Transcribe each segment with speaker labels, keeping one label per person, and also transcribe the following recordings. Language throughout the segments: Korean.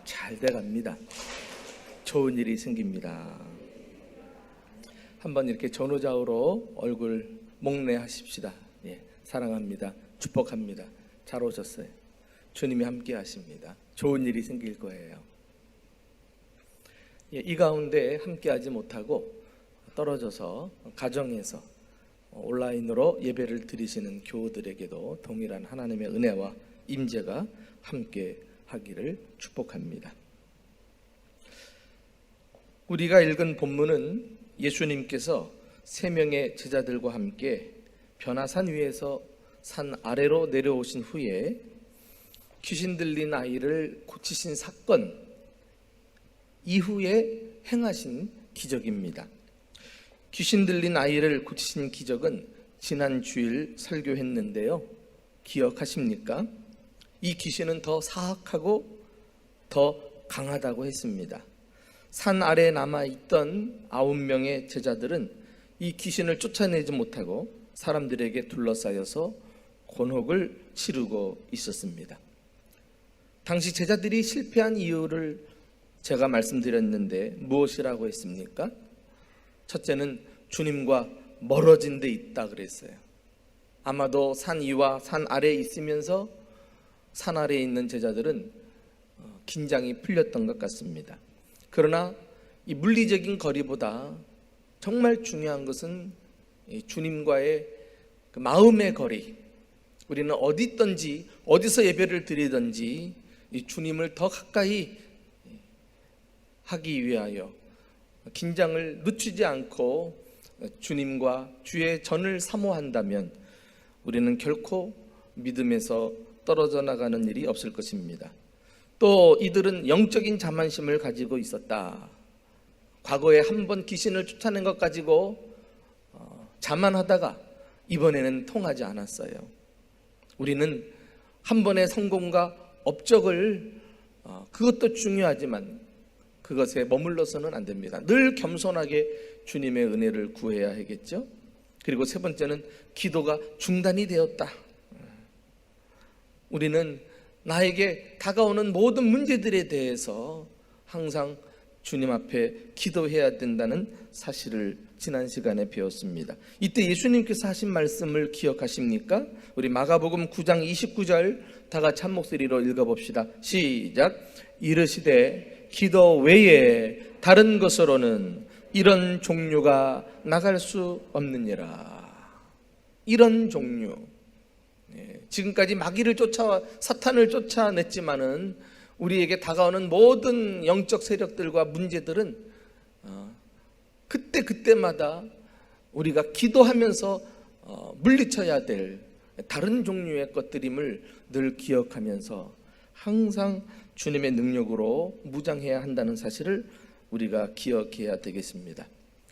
Speaker 1: 잘 돼갑니다. 좋은 일이 생깁니다. 한번 이렇게 전후좌우로 얼굴 목례하십시다. 예, 사랑합니다. 축복합니다. 잘 오셨어요. 주님이 함께 하십니다. 좋은 일이 생길 거예요. 예, 이 가운데 함께 하지 못하고 떨어져서 가정에서 온라인으로 예배를 드리시는 교우들에게도 동일한 하나님의 은혜와 임재가 함께 하기를 축복합니다. 우리가 읽은 본문은 예수님께서 3명의 제자들과 함께 변화산 위에서 산 아래로 내려오신 후에 귀신 들린 아이를 고치신 사건 이후에 행하신 기적입니다. 귀신 들린 아이를 고치신 기적은 지난 주일 설교했는데요. 기억하십니까? 이 귀신은 더 사악하고 더 강하다고 했습니다. 산 아래에 남아있던 9명의 제자들은 이 귀신을 쫓아내지 못하고 사람들에게 둘러싸여서 곤혹을 치르고 있었습니다. 당시 제자들이 실패한 이유를 제가 말씀드렸는데 무엇이라고 했습니까? 첫째는 주님과 멀어진 데 있다 그랬어요. 아마도 산 위와 산 아래에 있으면서 산 아래에 있는 제자들은 긴장이 풀렸던 것 같습니다. 그러나 이 물리적인 거리보다 정말 중요한 것은 주님과의 그 마음의 거리. 우리는 어디 있든지 어디서 예배를 드리든지 이 주님을 더 가까이 하기 위하여 긴장을 늦추지 않고 주님과 주의 전을 사모한다면 우리는 결코 믿음에서 떨어져 나가는 일이 없을 것입니다. 또 이들은 영적인 자만심을 가지고 있었다. 과거에 한 번 귀신을 쫓아낸 것 가지고 자만하다가 이번에는 통하지 않았어요. 우리는 한 번의 성공과 업적을 그것도 중요하지만 그것에 머물러서는 안 됩니다. 늘 겸손하게 주님의 은혜를 구해야 하겠죠. 그리고 세 번째는 기도가 중단이 되었다. 우리는 나에게 다가오는 모든 문제들에 대해서 항상 주님 앞에 기도해야 된다는 사실을 지난 시간에 배웠습니다. 이때 예수님께서 하신 말씀을 기억하십니까? 우리 마가복음 9장 29절 다 같이 한 목소리로 읽어봅시다. 시작. 이르시되 기도 외에 다른 것으로는 이런 종류가 나갈 수 없느니라. 이런 종류. 지금까지 마귀를 쫓아와 사탄을 쫓아냈지만은 우리에게 다가오는 모든 영적 세력들과 문제들은 그때마다 우리가 기도하면서 물리쳐야 될 다른 종류의 것들임을 늘 기억하면서 항상 주님의 능력으로 무장해야 한다는 사실을 우리가 기억해야 되겠습니다.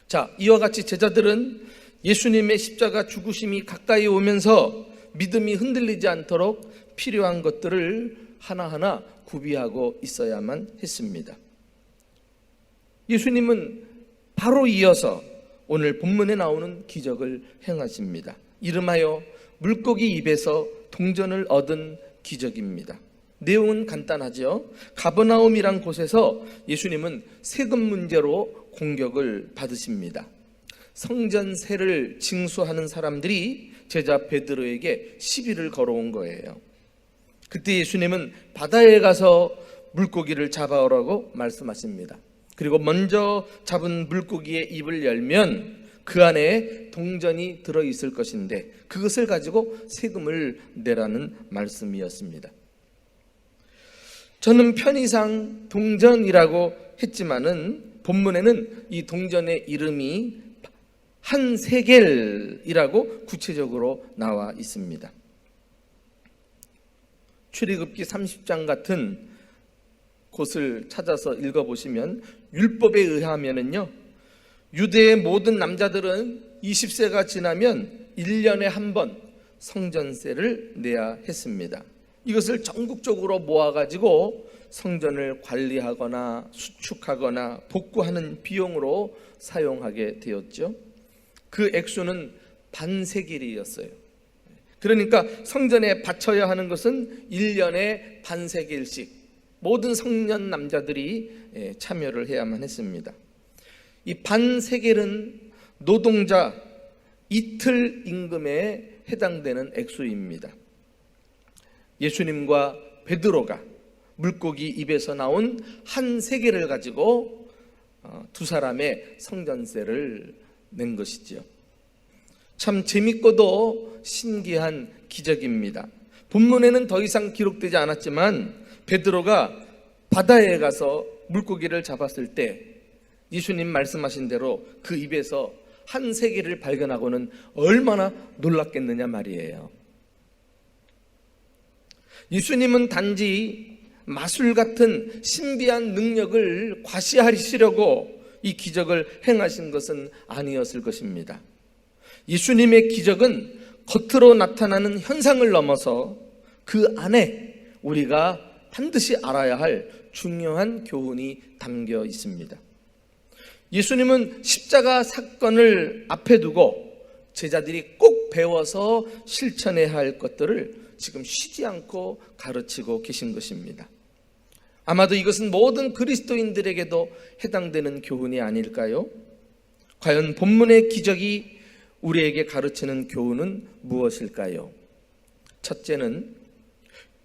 Speaker 1: 자, 이와 같이 제자들은 예수님의 십자가 죽으심이 가까이 오면서 믿음이 흔들리지 않도록 필요한 것들을 하나하나 구비하고 있어야만 했습니다. 예수님은 바로 이어서 오늘 본문에 나오는 기적을 행하십니다. 이름하여 물고기 입에서 동전을 얻은 기적입니다. 내용은 간단하죠. 가버나움이란 곳에서 예수님은 세금 문제로 공격을 받으십니다. 성전세를 징수하는 사람들이 제자 베드로에게 시비를 걸어온 거예요. 그때 예수님은 바다에 가서 물고기를 잡아오라고 말씀하십니다. 그리고 먼저 잡은 물고기의 입을 열면 그 안에 동전이 들어있을 것인데 그것을 가지고 세금을 내라는 말씀이었습니다. 저는 편의상 동전이라고 했지만은 본문에는 이 동전의 이름이 한 세겔이라고 구체적으로 나와 있습니다. 출애굽기 30장 같은 곳을 찾아서 읽어보시면 율법에 의하면은요, 유대의 모든 남자들은 20세가 지나면 1년에 한 번 성전세를 내야 했습니다. 이것을 전국적으로 모아가지고 성전을 관리하거나 수축하거나 복구하는 비용으로 사용하게 되었죠. 그 액수는 반세겔이었어요. 그러니까 성전에 바쳐야 하는 것은 1년에 반세겔씩 모든 성년 남자들이 참여를 해야만 했습니다. 이 반세겔은 노동자 이틀 임금에 해당되는 액수입니다. 예수님과 베드로가 물고기 입에서 나온 한 세겔을 가지고 두 사람의 성전세를 낸 것이지요. 참 재밌고도 신기한 기적입니다. 본문에는 더 이상 기록되지 않았지만 베드로가 바다에 가서 물고기를 잡았을 때 예수님 말씀하신 대로 그 입에서 한 세겔을 발견하고는 얼마나 놀랐겠느냐 말이에요. 예수님은 단지 마술 같은 신비한 능력을 과시하시려고 이 기적을 행하신 것은 아니었을 것입니다. 예수님의 기적은 겉으로 나타나는 현상을 넘어서 그 안에 우리가 반드시 알아야 할 중요한 교훈이 담겨 있습니다. 예수님은 십자가 사건을 앞에 두고 제자들이 꼭 배워서 실천해야 할 것들을 지금 쉬지 않고 가르치고 계신 것입니다. 아마도 이것은 모든 그리스도인들에게도 해당되는 교훈이 아닐까요? 과연 본문의 기적이 우리에게 가르치는 교훈은 무엇일까요? 첫째는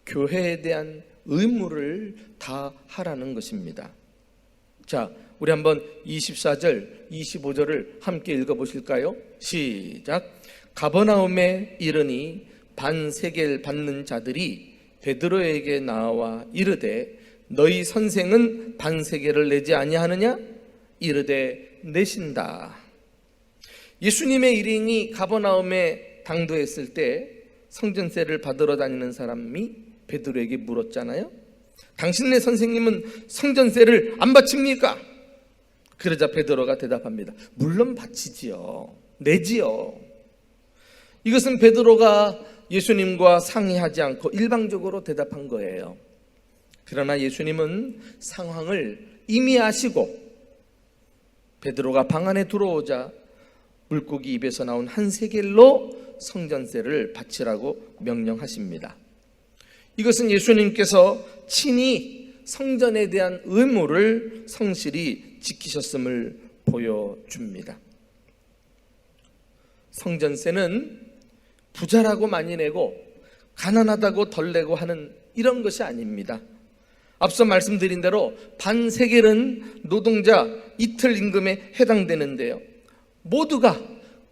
Speaker 1: 교회에 대한 의무를 다하라는 것입니다. 자, 우리 한번 24절, 25절을 함께 읽어보실까요? 시작. 가버나움에 이르니 반세겔 받는 자들이 베드로에게 나와 이르되 너희 선생은 반세겔을 내지 아니하느냐? 이르되 내신다. 예수님의 일행이 가버나움에 당도했을 때 성전세를 받으러 다니는 사람이 베드로에게 물었잖아요. 당신네 선생님은 성전세를 안 바칩니까? 그러자 베드로가 대답합니다. 물론 바치지요. 내지요. 이것은 베드로가 예수님과 상의하지 않고 일방적으로 대답한 거예요. 그러나 예수님은 상황을 이미 아시고 베드로가 방 안에 들어오자 물고기 입에서 나온 한 세겔로 성전세를 바치라고 명령하십니다. 이것은 예수님께서 친히 성전에 대한 의무를 성실히 지키셨음을 보여줍니다. 성전세는 부자라고 많이 내고 가난하다고 덜 내고 하는 이런 것이 아닙니다. 앞서 말씀드린 대로 반세겔은 노동자 이틀 임금에 해당되는데요, 모두가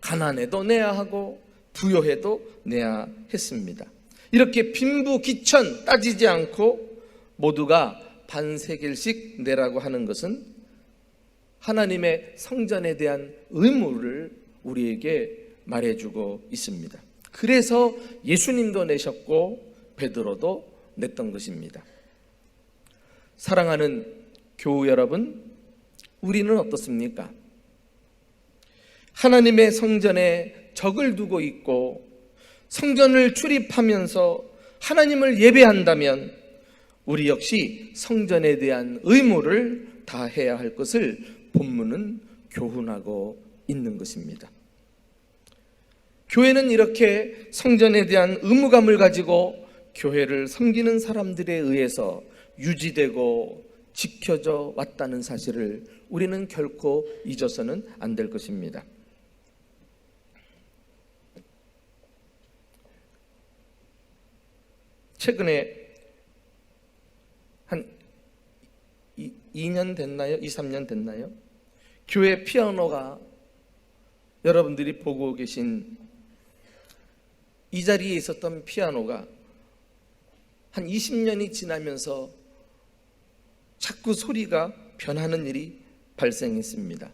Speaker 1: 가난해도 내야 하고 부요해도 내야 했습니다. 이렇게 빈부귀천 따지지 않고 모두가 반세겔씩 내라고 하는 것은 하나님의 성전에 대한 의무를 우리에게 말해주고 있습니다. 그래서 예수님도 내셨고 베드로도 냈던 것입니다. 사랑하는 교우 여러분, 우리는 어떻습니까? 하나님의 성전에 적을 두고 있고 성전을 출입하면서 하나님을 예배한다면 우리 역시 성전에 대한 의무를 다해야 할 것을 본문은 교훈하고 있는 것입니다. 교회는 이렇게 성전에 대한 의무감을 가지고 교회를 섬기는 사람들에 의해서 유지되고 지켜져 왔다는 사실을 우리는 결코 잊어서는 안 될 것입니다. 최근에 한 2년 됐나요? 2, 3년 됐나요? 교회 피아노가 여러분들이 보고 계신 이 자리에 있었던 피아노가 한 20년이 지나면서 자꾸 소리가 변하는 일이 발생했습니다.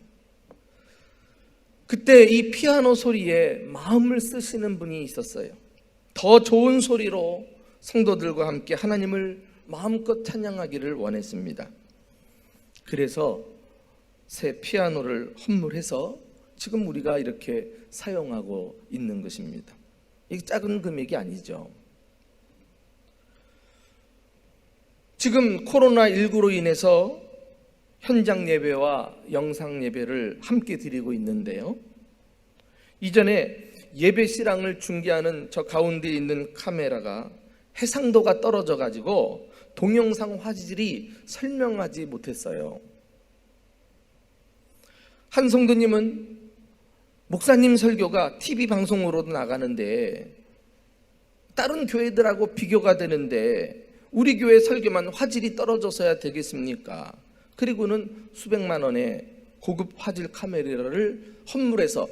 Speaker 1: 그때 이 피아노 소리에 마음을 쓰시는 분이 있었어요. 더 좋은 소리로 성도들과 함께 하나님을 마음껏 찬양하기를 원했습니다. 그래서 새 피아노를 헌물해서 지금 우리가 이렇게 사용하고 있는 것입니다. 이게 작은 금액이 아니죠. 지금 코로나19로 인해서 현장 예배와 영상 예배를 함께 드리고 있는데요, 이전에 예배 실황을 중계하는 저 가운데 있는 카메라가 해상도가 떨어져 가지고 동영상 화질이 설명하지 못했어요. 한 성도님은 목사님 설교가 TV 방송으로도 나가는데 다른 교회들하고 비교가 되는데 우리 교회 설교만 화질이 떨어져서야 되겠습니까? 그리고는 수백만 원의 고급 화질 카메라를 헌물해서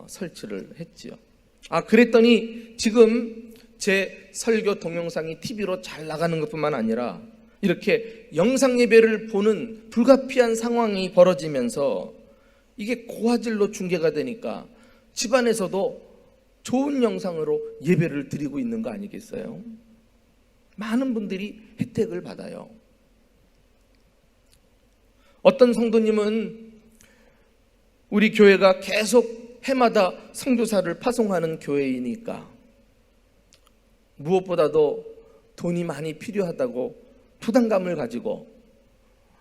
Speaker 1: 설치를 했지요. 그랬더니 지금 제 설교 동영상이 TV로 잘 나가는 것뿐만 아니라 이렇게 영상 예배를 보는 불가피한 상황이 벌어지면서 이게 고화질로 중계가 되니까 집안에서도 좋은 영상으로 예배를 드리고 있는 거 아니겠어요? 많은 분들이 혜택을 받아요. 어떤 성도님은 우리 교회가 계속 해마다 선교사를 파송하는 교회이니까 무엇보다도 돈이 많이 필요하다고 부담감을 가지고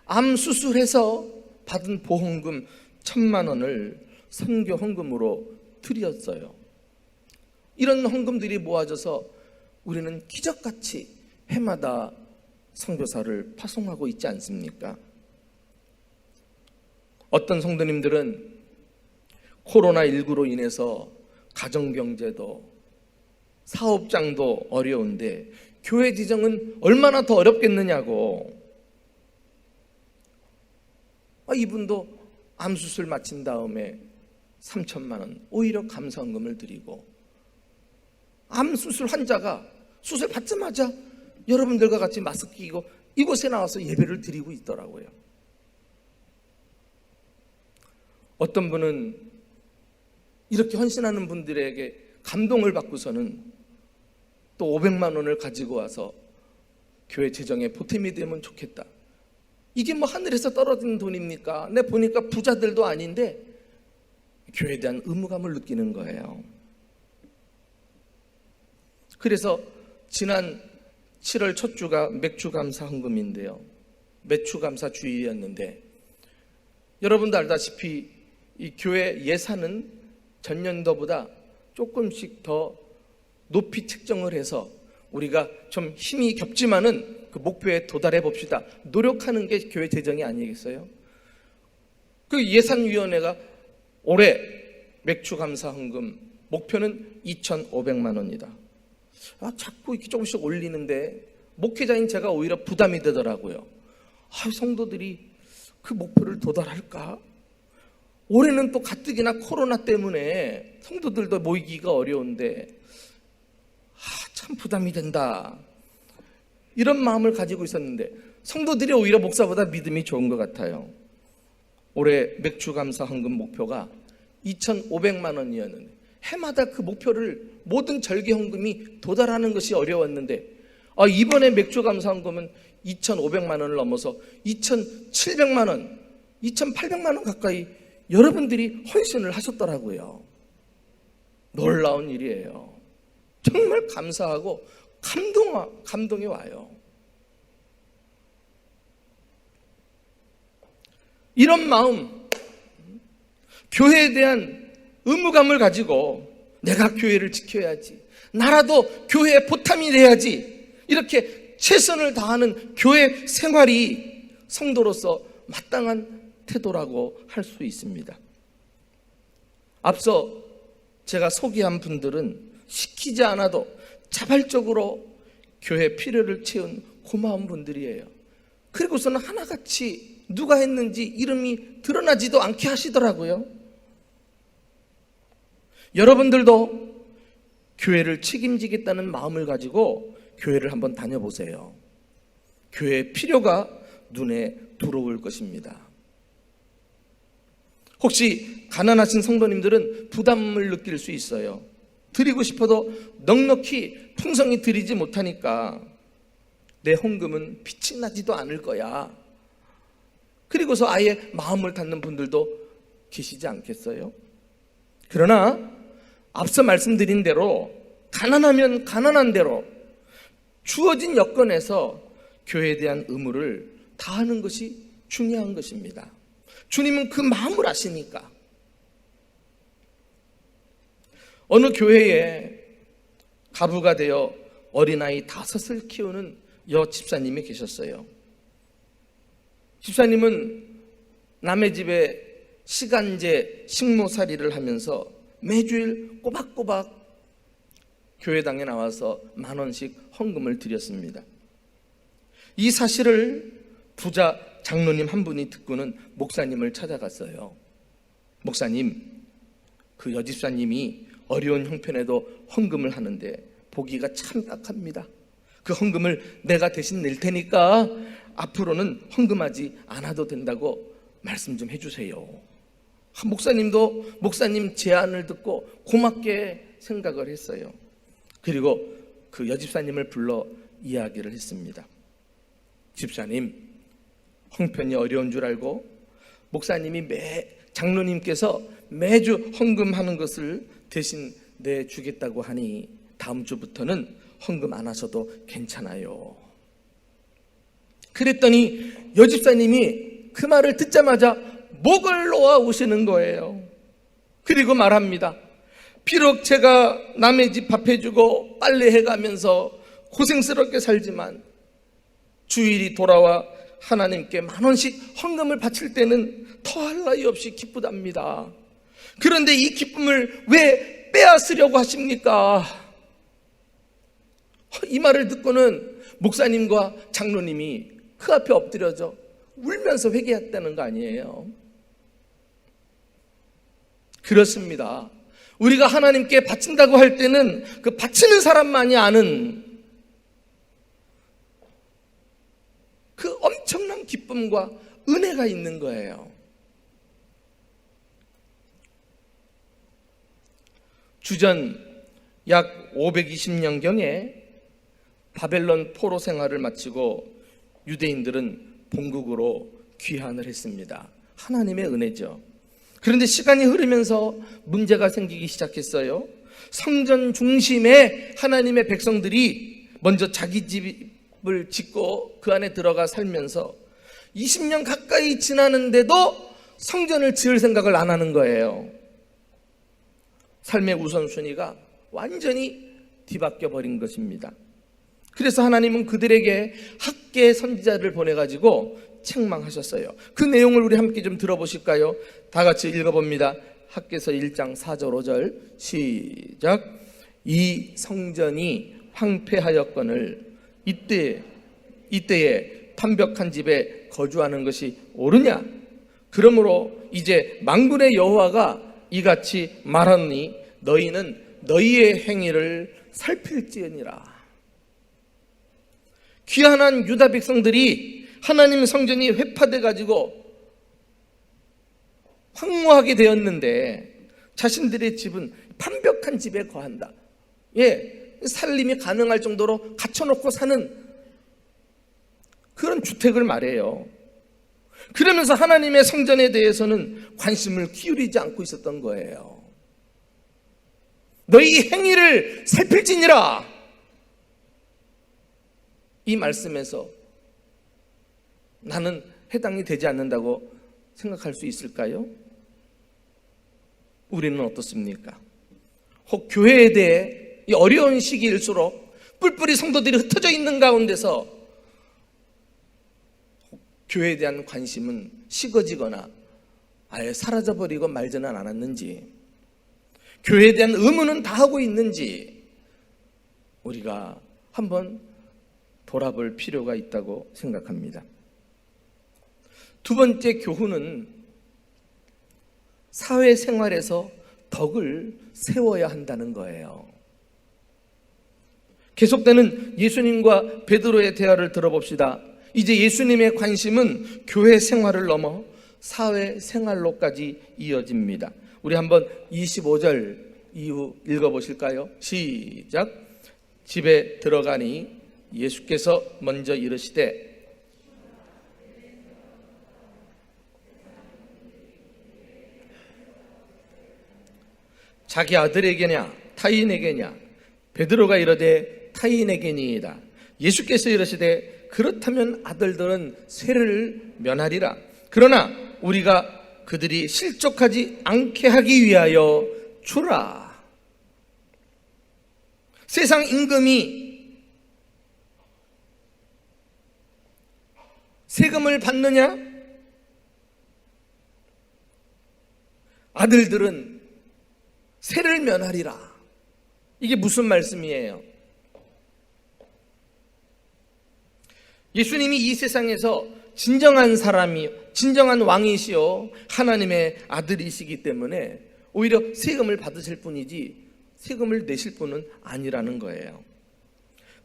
Speaker 1: 암 수술해서 받은 보험금 1,000만 원을 선교 헌금으로 드렸어요. 이런 헌금들이 모아져서 우리는 기적같이 해마다 선교사를 파송하고 있지 않습니까? 어떤 성도님들은 코로나19로 인해서 가정경제도 사업장도 어려운데 교회 지정은 얼마나 더 어렵겠느냐고. 이분도 암수술 마친 다음에 3,000만 원 오히려 감사헌금을 드리고, 암수술 환자가 수술 받자마자 여러분들과 같이 마스크 끼고 이곳에 나와서 예배를 드리고 있더라고요. 어떤 분은 이렇게 헌신하는 분들에게 감동을 받고서는 또 500만 원을 가지고 와서 교회 재정에 보탬이 되면 좋겠다. 이게 뭐 하늘에서 떨어진 돈입니까? 내가 보니까 부자들도 아닌데 교회에 대한 의무감을 느끼는 거예요. 그래서 지난 7월 첫 주가 맥주감사 헌금인데요, 매추감사 주일이었는데 여러분도 알다시피 이 교회 예산은 전년도보다 조금씩 더 높이 책정을 해서 우리가 좀 힘이 겹지만은 그 목표에 도달해 봅시다. 노력하는 게 교회 재정이 아니겠어요? 그 예산위원회가 올해 맥주감사 헌금 목표는 2,500만 원이다. 자꾸 이렇게 조금씩 올리는데 목회자인 제가 오히려 부담이 되더라고요. 성도들이 그 목표를 도달할까? 올해는 또 가뜩이나 코로나 때문에 성도들도 모이기가 어려운데 참 부담이 된다, 이런 마음을 가지고 있었는데 성도들이 오히려 목사보다 믿음이 좋은 것 같아요. 올해 맥주감사 헌금 목표가 2,500만 원이었는데 해마다 그 목표를 모든 절기 헌금이 도달하는 것이 어려웠는데 이번에 맥주감사 헌금은 2,500만 원을 넘어서 2,700만 원, 2,800만 원 가까이 여러분들이 헌신을 하셨더라고요. 놀라운 일이에요. 정말 감사하고 감동이 와요. 이런 마음, 교회에 대한 의무감을 가지고 내가 교회를 지켜야지, 나라도 교회에 보탬이 돼야지, 이렇게 최선을 다하는 교회 생활이 성도로서 마땅한 태도라고 할 수 있습니다. 앞서 제가 소개한 분들은 시키지 않아도 자발적으로 교회 필요를 채운 고마운 분들이에요. 그리고서는 하나같이 누가 했는지 이름이 드러나지도 않게 하시더라고요. 여러분들도 교회를 책임지겠다는 마음을 가지고 교회를 한번 다녀보세요. 교회의 필요가 눈에 들어올 것입니다. 혹시 가난하신 성도님들은 부담을 느낄 수 있어요. 드리고 싶어도 넉넉히 풍성히 드리지 못하니까 내 헌금은 빛이 나지도 않을 거야. 그리고서 아예 마음을 닫는 분들도 계시지 않겠어요? 그러나 앞서 말씀드린 대로 가난하면 가난한 대로 주어진 여건에서 교회에 대한 의무를 다하는 것이 중요한 것입니다. 주님은 그 마음을 아시니까. 어느 교회에 가부가 되어 어린아이 5을 키우는 여 집사님이 계셨어요. 집사님은 남의 집에 시간제 식모살이를 하면서 매주일 꼬박꼬박 교회당에 나와서 10,000원씩 헌금을 드렸습니다. 이 사실을 부자 장로님 한 분이 듣고는 목사님을 찾아갔어요. 목사님, 그 여집사님이 어려운 형편에도 헌금을 하는데 보기가 참 딱합니다. 그 헌금을 내가 대신 낼 테니까 앞으로는 헌금하지 않아도 된다고 말씀 좀 해주세요. 목사님도 목사님 제안을 듣고 고맙게 생각을 했어요. 그리고 그 여집사님을 불러 이야기를 했습니다. 집사님, 형편이 어려운 줄 알고 목사님이 장로님께서 매주 헌금하는 것을 대신 내주겠다고 하니 다음 주부터는 헌금 안 하셔도 괜찮아요. 그랬더니 여집사님이 그 말을 듣자마자 목을 놓아 우시는 거예요. 그리고 말합니다. 비록 제가 남의 집 밥 해주고 빨래해가면서 고생스럽게 살지만 주일이 돌아와 하나님께 10,000원씩 헌금을 바칠 때는 더할 나위 없이 기쁘답니다. 그런데 이 기쁨을 왜 빼앗으려고 하십니까? 이 말을 듣고는 목사님과 장로님이 그 앞에 엎드려져 울면서 회개했다는 거 아니에요? 그렇습니다. 우리가 하나님께 바친다고 할 때는 그 바치는 사람만이 아는 그 엄청난 기쁨과 은혜가 있는 거예요. 주전 약 520년경에 바벨론 포로 생활을 마치고 유대인들은 본국으로 귀환을 했습니다. 하나님의 은혜죠. 그런데 시간이 흐르면서 문제가 생기기 시작했어요. 성전 중심에 하나님의 백성들이 먼저 자기 집을 짓고 그 안에 들어가 살면서 20년 가까이 지나는데도 성전을 지을 생각을 안 하는 거예요. 삶의 우선순위가 완전히 뒤바뀌어 버린 것입니다. 그래서 하나님은 그들에게 학계 선지자를 보내가지고 책망하셨어요. 그 내용을 우리 함께 좀 들어보실까요? 다 같이 읽어봅니다. 학계서 1장 4절 5절 시작. 이 성전이 황폐하였거늘 이때에 판벽한 집에 거주하는 것이 옳으냐? 그러므로 이제 만군의 여호와가 이같이 말하니 너희는 너희의 행위를 살필지어니라. 귀환한 유다 백성들이 하나님 성전이 회파돼 가지고 황무하게 되었는데 자신들의 집은 판벽한 집에 거한다. 살림이 가능할 정도로 갖춰놓고 사는 그런 주택을 말해요. 그러면서 하나님의 성전에 대해서는 관심을 기울이지 않고 있었던 거예요. 너희 행위를 살필지니라. 이 말씀에서 나는 해당이 되지 않는다고 생각할 수 있을까요? 우리는 어떻습니까? 혹 교회에 대해 이 어려운 시기일수록 뿔뿔이 성도들이 흩어져 있는 가운데서 교회에 대한 관심은 식어지거나 아예 사라져버리고 말지는 않았는지, 교회에 대한 의무는 다 하고 있는지 우리가 한번 돌아볼 필요가 있다고 생각합니다. 두 번째 교훈은 사회생활에서 덕을 세워야 한다는 거예요. 계속되는 예수님과 베드로의 대화를 들어봅시다. 이제 예수님의 관심은 교회 생활을 넘어 사회생활로까지 이어집니다. 우리 한번 25절 이후 읽어보실까요? 시작. 집에 들어가니 예수께서 먼저 이르시되 자기 아들에게냐 타인에게냐? 베드로가 이르되 타인에게니이다. 예수께서 이르시되 그렇다면 아들들은 세를 면하리라. 그러나 우리가 그들이 실족하지 않게 하기 위하여 주라. 세상 임금이 세금을 받느냐? 아들들은 세를 면하리라. 이게 무슨 말씀이에요? 예수님이 이 세상에서 진정한 사람이, 진정한 왕이시요 하나님의 아들이시기 때문에 오히려 세금을 받으실 분이지 세금을 내실 분은 아니라는 거예요.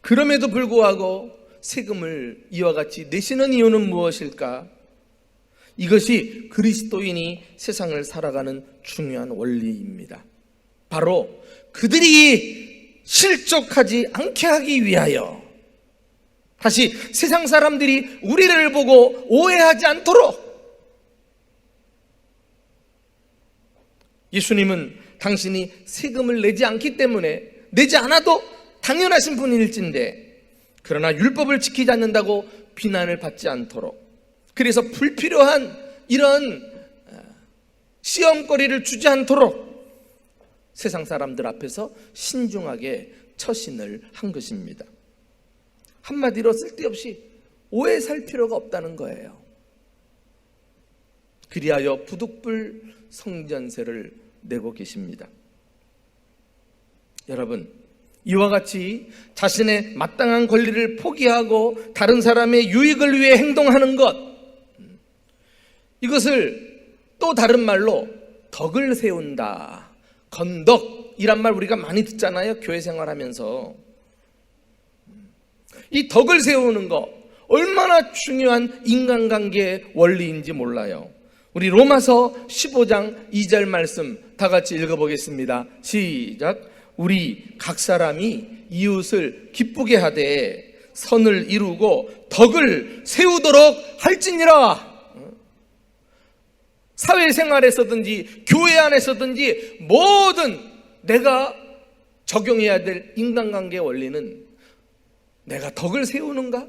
Speaker 1: 그럼에도 불구하고 세금을 이와 같이 내시는 이유는 무엇일까? 이것이 그리스도인이 세상을 살아가는 중요한 원리입니다. 바로 그들이 실족하지 않게 하기 위하여, 다시 세상 사람들이 우리를 보고 오해하지 않도록, 예수님은 당신이 세금을 내지 않기 때문에, 내지 않아도 당연하신 분일진데, 그러나 율법을 지키지 않는다고 비난을 받지 않도록, 그래서 불필요한 이런 시험거리를 주지 않도록 세상 사람들 앞에서 신중하게 처신을 한 것입니다. 한마디로 쓸데없이 오해 살 필요가 없다는 거예요. 그리하여 부득불 성전세를 내고 계십니다. 여러분, 이와 같이 자신의 마땅한 권리를 포기하고 다른 사람의 유익을 위해 행동하는 것, 이것을 또 다른 말로 덕을 세운다, 건덕이란 말 우리가 많이 듣잖아요, 교회 생활하면서. 이 덕을 세우는 거 얼마나 중요한 인간관계의 원리인지 몰라요. 우리 로마서 15장 2절 말씀 다 같이 읽어보겠습니다. 시작. 우리 각 사람이 이웃을 기쁘게 하되 선을 이루고 덕을 세우도록 할지니라. 사회생활에서든지 교회 안에서든지 모든 내가 적용해야 될 인간관계 원리는 내가 덕을 세우는가?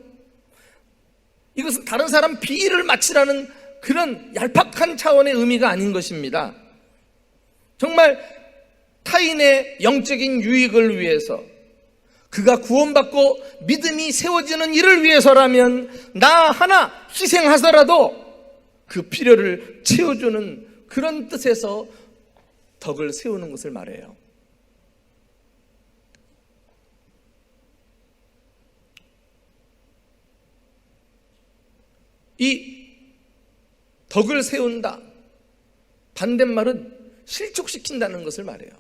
Speaker 1: 이것은 다른 사람 비위를 맞추라는 그런 얄팍한 차원의 의미가 아닌 것입니다. 정말 타인의 영적인 유익을 위해서, 그가 구원받고 믿음이 세워지는 일을 위해서라면 나 하나 희생하더라도 그 필요를 채워주는 그런 뜻에서 덕을 세우는 것을 말해요. 이 덕을 세운다, 반대말은 실족시킨다는 것을 말해요.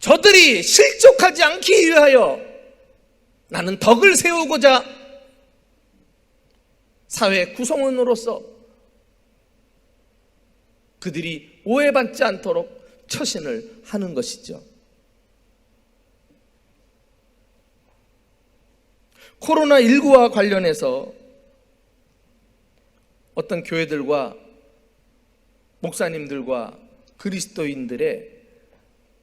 Speaker 1: 저들이 실족하지 않기 위하여 나는 덕을 세우고자 사회 구성원으로서 그들이 오해받지 않도록 처신을 하는 것이죠. 코로나19와 관련해서 어떤 교회들과 목사님들과 그리스도인들의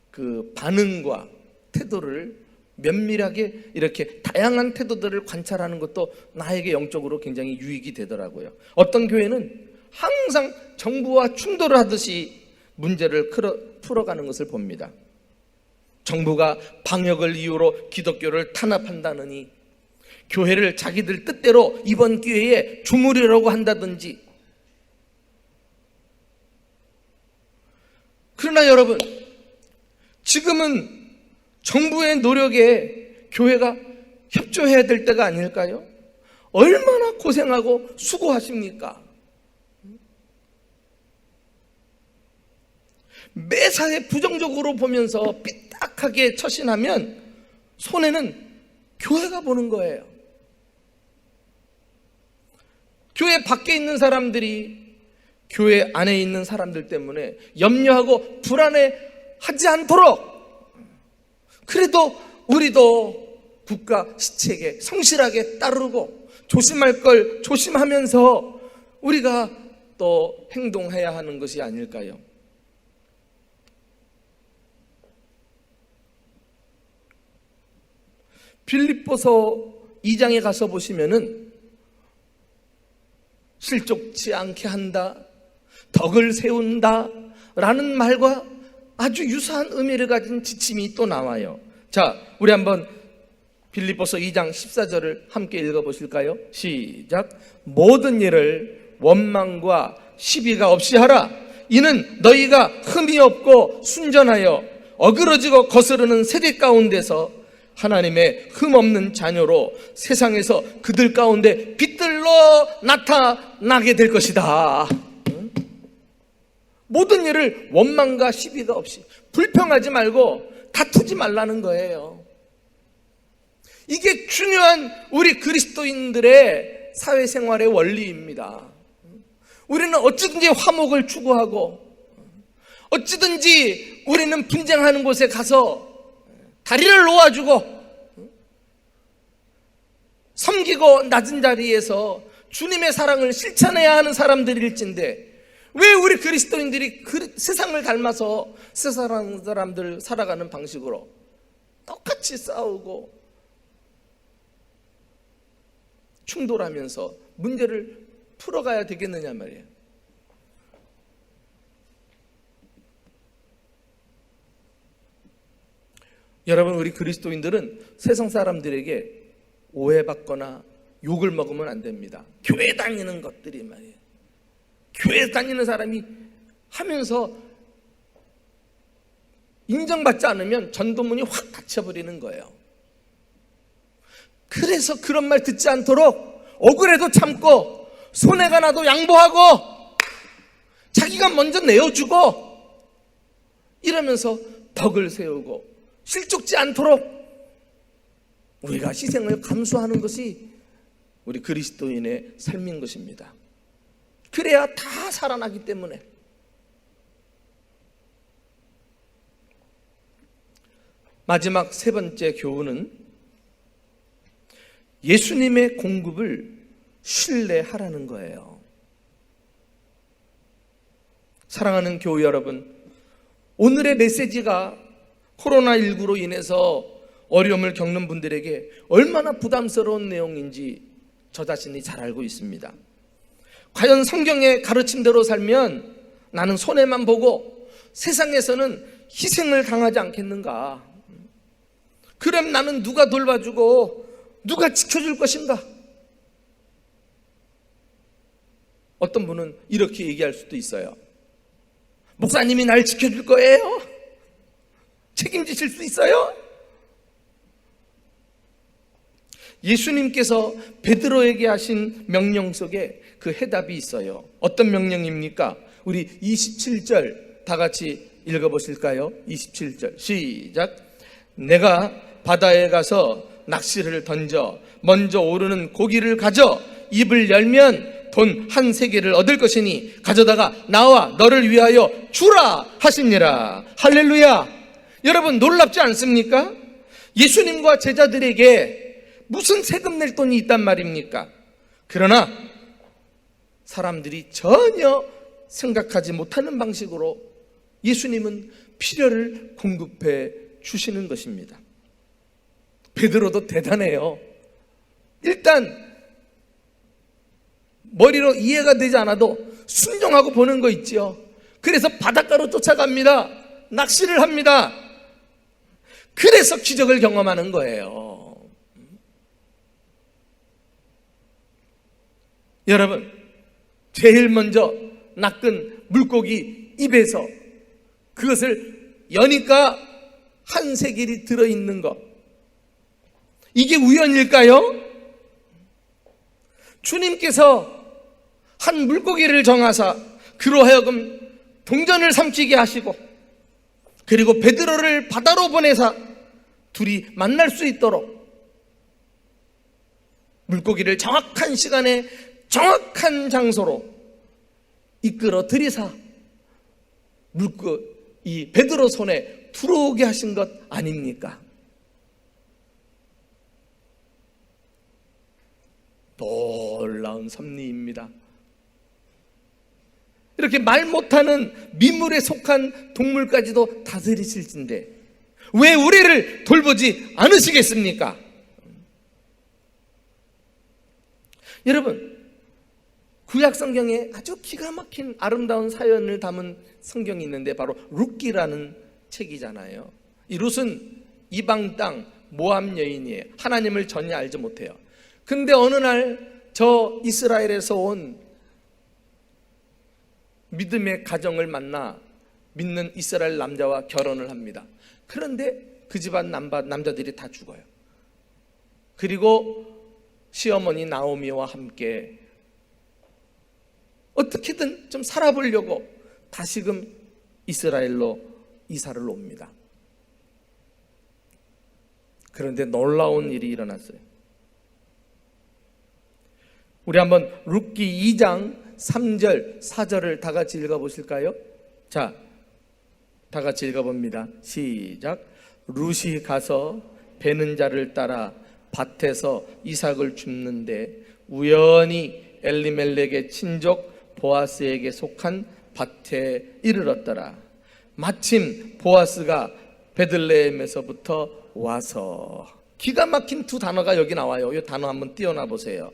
Speaker 1: 그 반응과 태도를 면밀하게 이렇게 다양한 태도들을 관찰하는 것도 나에게 영적으로 굉장히 유익이 되더라고요. 어떤 교회는 항상 정부와 충돌을 하듯이 문제를 풀어가는 것을 봅니다. 정부가 방역을 이유로 기독교를 탄압한다느니 교회를 자기들 뜻대로 이번 기회에 주무르려고 한다든지. 그러나 여러분, 지금은 정부의 노력에 교회가 협조해야 될 때가 아닐까요? 얼마나 고생하고 수고하십니까? 매사에 부정적으로 보면서 삐딱하게 처신하면 손해는 교회가 보는 거예요. 교회 밖에 있는 사람들이 교회 안에 있는 사람들 때문에 염려하고 불안해하지 않도록, 그래도 우리도 국가 시책에 성실하게 따르고 조심할 걸 조심하면서 우리가 또 행동해야 하는 것이 아닐까요? 빌립보서 2장에 가서 보시면은 실족치 않게 한다, 덕을 세운다 라는 말과 아주 유사한 의미를 가진 지침이 또 나와요. 자, 우리 한번 빌립보서 2장 14절을 함께 읽어보실까요? 시작. 모든 일을 원망과 시비가 없이 하라. 이는 너희가 흠이 없고 순전하여 어그러지고 거스르는 세대 가운데서 하나님의 흠없는 자녀로 세상에서 그들 가운데 빛들로 나타나게 될 것이다. 모든 일을 원망과 시비가 없이, 불평하지 말고 다투지 말라는 거예요. 이게 중요한 우리 그리스도인들의 사회생활의 원리입니다. 우리는 어찌든지 화목을 추구하고, 어찌든지 우리는 분쟁하는 곳에 가서 다리를 놓아주고 섬기고 낮은 자리에서 주님의 사랑을 실천해야 하는 사람들일진데, 왜 우리 그리스도인들이 세상을 닮아서 세상 사람들 살아가는 방식으로 똑같이 싸우고 충돌하면서 문제를 풀어가야 되겠느냐 말이에요. 여러분, 우리 그리스도인들은 세상 사람들에게 오해받거나 욕을 먹으면 안 됩니다. 교회 다니는 것들이 말이에요. 교회 다니는 사람이 하면서 인정받지 않으면 전도문이 확 닫혀버리는 거예요. 그래서 그런 말 듣지 않도록 억울해도 참고, 손해가 나도 양보하고, 자기가 먼저 내어주고, 이러면서 덕을 세우고 실족지 않도록 우리가 희생을 감수하는 것이 우리 그리스도인의 삶인 것입니다. 그래야 다 살아나기 때문에. 마지막 세 번째 교훈은 예수님의 공급을 신뢰하라는 거예요. 사랑하는 교우 여러분, 오늘의 메시지가 코로나19로 인해서 어려움을 겪는 분들에게 얼마나 부담스러운 내용인지 저 자신이 잘 알고 있습니다. 과연 성경의 가르침대로 살면 나는 손해만 보고 세상에서는 희생을 당하지 않겠는가? 그럼 나는 누가 돌봐주고 누가 지켜줄 것인가? 어떤 분은 이렇게 얘기할 수도 있어요. 목사님이 날 지켜줄 거예요? 책임지실 수 있어요? 예수님께서 베드로에게 하신 명령 속에 그 해답이 있어요. 어떤 명령입니까? 우리 27절 다 같이 읽어보실까요? 27절 시작. 내가 바다에 가서 낚시를 던져 먼저 오르는 고기를 가져 입을 열면 돈 한 세개를 얻을 것이니 가져다가 나와 너를 위하여 주라 하시니라. 할렐루야. 여러분, 놀랍지 않습니까? 예수님과 제자들에게 무슨 세금 낼 돈이 있단 말입니까? 그러나 사람들이 전혀 생각하지 못하는 방식으로 예수님은 필요를 공급해 주시는 것입니다. 베드로도 대단해요. 일단 머리로 이해가 되지 않아도 순종하고 보는 거 있죠. 그래서 바닷가로 쫓아갑니다. 낚시를 합니다. 그래서 기적을 경험하는 거예요. 여러분, 제일 먼저 낚은 물고기 입에서 그것을 여니까 한 세겔이 들어있는 것, 이게 우연일까요? 주님께서 한 물고기를 정하사 그로 하여금 동전을 삼키게 하시고, 그리고 베드로를 바다로 보내사 둘이 만날 수 있도록 물고기를 정확한 시간에 정확한 장소로 이끌어 들이사 이 베드로 손에 들어오게 하신 것 아닙니까? 놀라운 섭리입니다. 이렇게 말 못하는 민물에 속한 동물까지도 다스리실진데 왜 우리를 돌보지 않으시겠습니까? 여러분, 구약 성경에 아주 기가 막힌 아름다운 사연을 담은 성경이 있는데 바로 룻기라는 책이잖아요. 이 룻은 이방 땅 모함 여인이에요. 하나님을 전혀 알지 못해요. 근데 어느 날 저 이스라엘에서 온 믿음의 가정을 만나 믿는 이스라엘 남자와 결혼을 합니다. 그런데 그 집안 남자들이 다 죽어요. 그리고 시어머니 나오미와 함께 어떻게든 좀 살아보려고 다시금 이스라엘로 이사를 옵니다. 그런데 놀라운 일이 일어났어요. 우리 한번 룻기 2장 3절 4절을 다 같이 읽어보실까요? 자, 다 같이 읽어봅니다. 시작. 룻이 가서 베는 자를 따라 밭에서 이삭을 줍는데 우연히 엘리멜렉의 친족 보아스에게 속한 밭에 이르렀더라. 마침 보아스가 베들레헴에서부터 와서, 기가 막힌 두 단어가 여기 나와요. 이 단어 한번 띄워놔 보세요.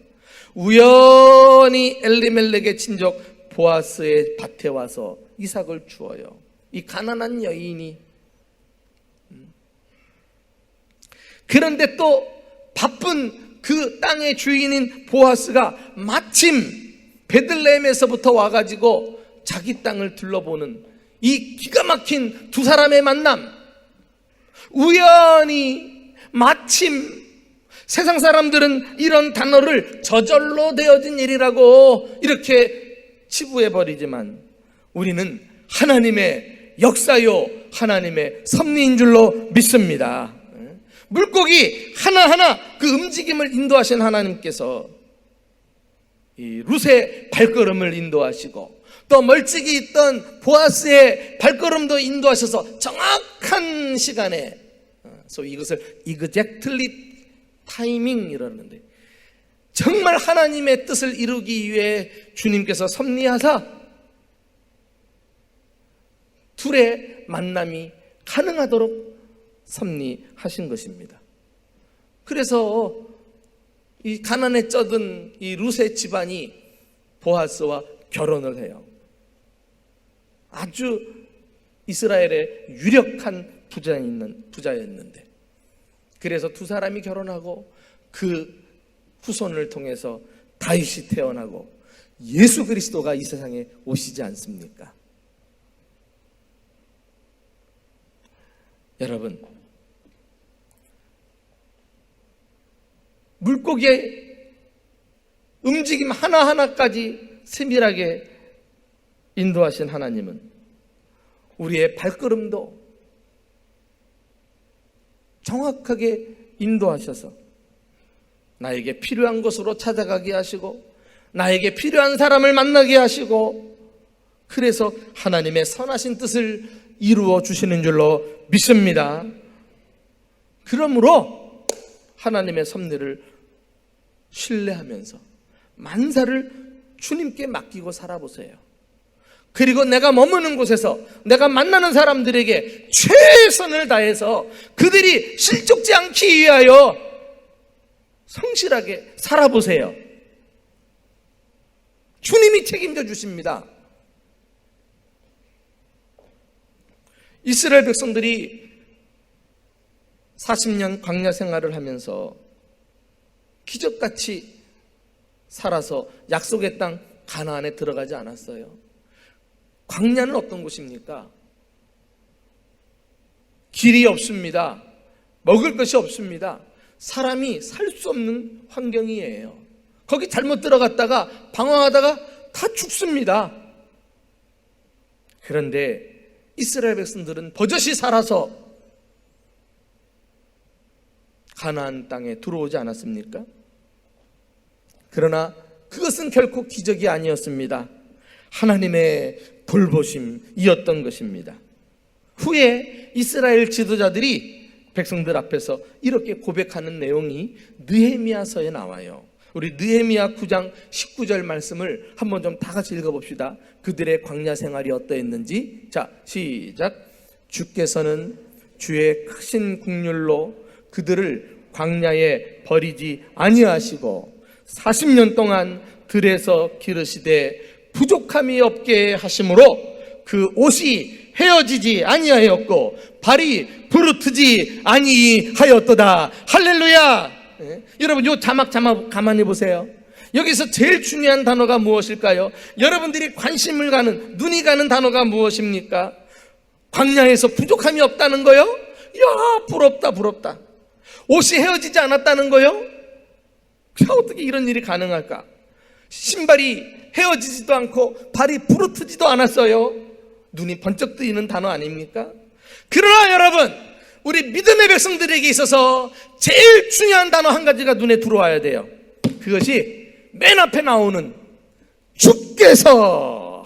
Speaker 1: 우연히 엘리멜렉의 친족 보아스의 밭에 와서 이삭을 주어요. 이 가난한 여인이. 그런데 또 바쁜 그 땅의 주인인 보아스가 마침 베들레헴에서부터 와가지고 자기 땅을 둘러보는 이 기가 막힌 두 사람의 만남. 우연히, 마침. 세상 사람들은 이런 단어를 저절로 되어진 일이라고 이렇게 치부해버리지만 우리는 하나님의 역사요, 하나님의 섭리인 줄로 믿습니다. 물고기 하나하나 그 움직임을 인도하신 하나님께서 이 룻의 발걸음을 인도하시고 또 멀찍이 있던 보아스의 발걸음도 인도하셔서 정확한 시간에, 소위 이것을 exactly 타이밍이라는데, 정말 하나님의 뜻을 이루기 위해 주님께서 섭리하사 둘의 만남이 가능하도록 섭리하신 것입니다. 그래서 이 가난에 쩌든 이 룻의 집안이 보아스와 결혼을 해요. 아주 이스라엘의 유력한 부자였는데, 그래서 두 사람이 결혼하고 그 후손을 통해서 다윗이 태어나고 예수 그리스도가 이 세상에 오시지 않습니까? 여러분, 물고기의 움직임 하나하나까지 세밀하게 인도하신 하나님은 우리의 발걸음도 정확하게 인도하셔서 나에게 필요한 곳으로 찾아가게 하시고 나에게 필요한 사람을 만나게 하시고, 그래서 하나님의 선하신 뜻을 이루어 주시는 줄로 믿습니다. 그러므로 하나님의 섭리를 신뢰하면서 만사를 주님께 맡기고 살아보세요. 그리고 내가 머무는 곳에서 내가 만나는 사람들에게 최선을 다해서 그들이 실족지 않기 위하여 성실하게 살아보세요. 주님이 책임져 주십니다. 이스라엘 백성들이 40년 광야 생활을 하면서 기적같이 살아서 약속의 땅 가나안에 들어가지 않았어요. 광야는 어떤 곳입니까? 길이 없습니다. 먹을 것이 없습니다. 사람이 살 수 없는 환경이에요. 거기 잘못 들어갔다가 방황하다가 다 죽습니다. 그런데 이스라엘 백성들은 버젓이 살아서 가나안 땅에 들어오지 않았습니까? 그러나 그것은 결코 기적이 아니었습니다. 하나님의 돌보심이었던 것입니다. 후에 이스라엘 지도자들이 백성들 앞에서 이렇게 고백하는 내용이 느헤미야서에 나와요. 우리 느헤미야 9장 19절 말씀을 한번 좀 다 같이 읽어봅시다. 그들의 광야 생활이 어떠했는지. 자, 시작. 주께서는 주의 크신 국률로 그들을 광야에 버리지 아니하시고 40년 동안 들에서 기르시되 부족함이 없게 하심으로 그 옷이 헤어지지 아니하였고 발이 부르트지 아니하였도다. 할렐루야. 여러분 요 자막 가만히 보세요. 여기서 제일 중요한 단어가 무엇일까요? 여러분들이 관심을 가는, 눈이 가는 단어가 무엇입니까? 광야에서 부족함이 없다는 거요? 이야, 부럽다. 옷이 헤어지지 않았다는 거요? 어떻게 이런 일이 가능할까? 신발이 헤어지지도 않고 발이 부르트지도 않았어요. 눈이 번쩍 뜨이는 단어 아닙니까? 그러나 여러분, 우리 믿음의 백성들에게 있어서 제일 중요한 단어 한 가지가 눈에 들어와야 돼요. 그것이 맨 앞에 나오는 주께서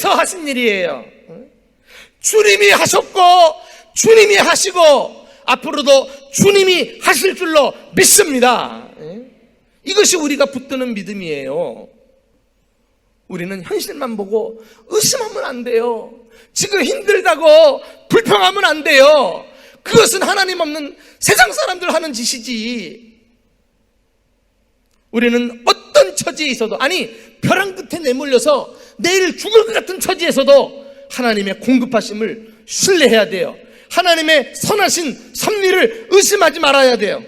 Speaker 1: 하신 일이에요. 주님이 하셨고 주님이 하시고 앞으로도 주님이 하실 줄로 믿습니다. 이것이 우리가 붙드는 믿음이에요. 우리는 현실만 보고 의심하면 안 돼요. 지금 힘들다고 불평하면 안 돼요. 그것은 하나님 없는 세상 사람들 하는 짓이지. 우리는 어떤 처지에 있어도, 아니 벼랑 끝에 내몰려서 내일 죽을 것 같은 처지에서도 하나님의 공급하심을 신뢰해야 돼요. 하나님의 선하신 섭리를 의심하지 말아야 돼요.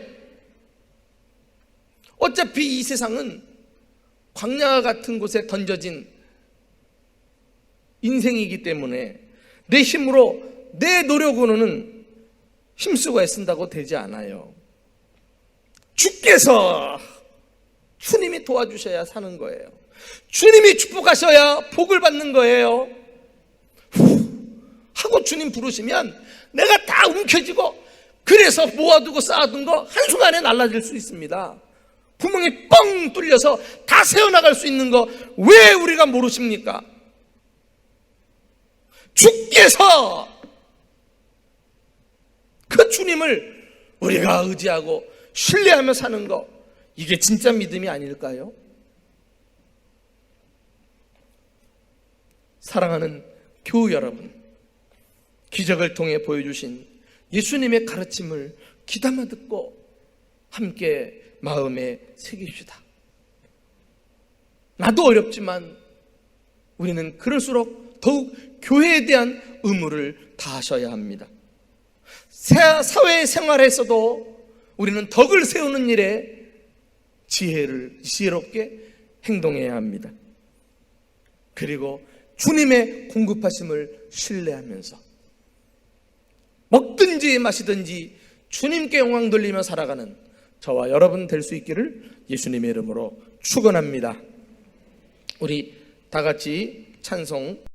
Speaker 1: 어차피 이 세상은 광야 같은 곳에 던져진 인생이기 때문에 내 힘으로, 내 노력으로는 힘쓰고 애쓴다고 되지 않아요. 주께서, 주님이 도와주셔야 사는 거예요. 주님이 축복하셔야 복을 받는 거예요. 하고 주님 부르시면 내가 다 움켜쥐고, 그래서 모아두고 쌓아둔 거 한순간에 날라질 수 있습니다. 구멍이 뻥 뚫려서 다 새어나갈 수 있는 거 왜 우리가 모르십니까? 주께서, 그 주님을 우리가 의지하고 신뢰하며 사는 거, 이게 진짜 믿음이 아닐까요? 사랑하는 교우 여러분, 기적을 통해 보여주신 예수님의 가르침을 귀담아 듣고 함께 마음에 새깁시다. 나도 어렵지만 우리는 그럴수록 더욱 교회에 대한 의무를 다하셔야 합니다. 사회생활에서도 우리는 덕을 세우는 일에 지혜롭게 행동해야 합니다. 그리고 주님의 공급하심을 신뢰하면서 먹든지 마시든지 주님께 영광 돌리며 살아가는 저와 여러분 될 수 있기를 예수님의 이름으로 축원합니다. 우리 다 같이 찬송